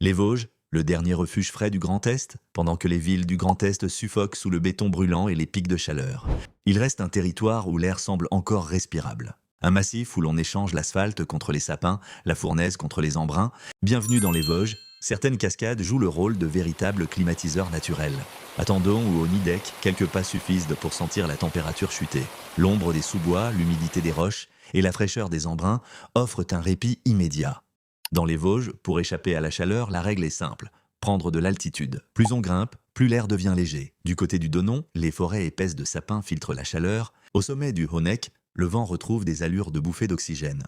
Les Vosges, le dernier refuge frais du Grand Est, pendant que les villes du Grand Est suffoquent sous le béton brûlant et les pics de chaleur. Il reste un territoire où l'air semble encore respirable. Un massif où l'on échange l'asphalte contre les sapins, la fournaise contre les embruns. Bienvenue dans les Vosges, certaines cascades jouent le rôle de véritables climatiseurs naturels. À Tendon ou au Nidec, quelques pas suffisent pour sentir la température chuter. L'ombre des sous-bois, l'humidité des roches et la fraîcheur des embruns offrent un répit immédiat. Dans les Vosges, pour échapper à la chaleur, la règle est simple, prendre de l'altitude. Plus on grimpe, plus l'air devient léger. Du côté du Donon, les forêts épaisses de sapins filtrent la chaleur. Au sommet du Honeck, le vent retrouve des allures de bouffées d'oxygène.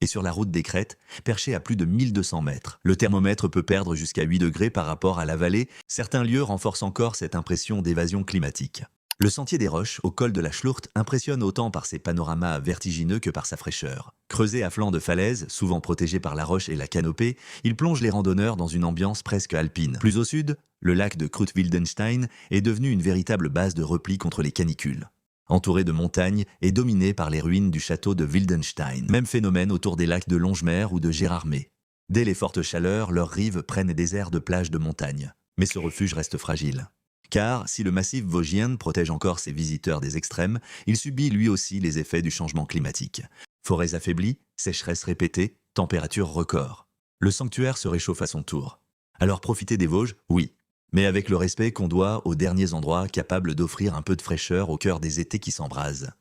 Et sur la route des Crêtes, perché à plus de 1200 mètres, le thermomètre peut perdre jusqu'à 8 degrés par rapport à la vallée. Certains lieux renforcent encore cette impression d'évasion climatique. Le sentier des Roches, au col de la Schlourte, impressionne autant par ses panoramas vertigineux que par sa fraîcheur. Creusé à flanc de falaise, souvent protégé par la roche et la canopée, il plonge les randonneurs dans une ambiance presque alpine. Plus au sud, le lac de Krut-Wildenstein est devenu une véritable base de repli contre les canicules. Entouré de montagnes et dominé par les ruines du château de Wildenstein. Même phénomène autour des lacs de Longemer ou de Gérardmer. Dès les fortes chaleurs, leurs rives prennent des airs de plage de montagne. Mais ce refuge reste fragile. Car si le massif vosgien protège encore ses visiteurs des extrêmes, il subit lui aussi les effets du changement climatique. Forêts affaiblies, sécheresses répétées, températures records. Le sanctuaire se réchauffe à son tour. Alors profiter des Vosges, oui, mais avec le respect qu'on doit aux derniers endroits capables d'offrir un peu de fraîcheur au cœur des étés qui s'embrasent.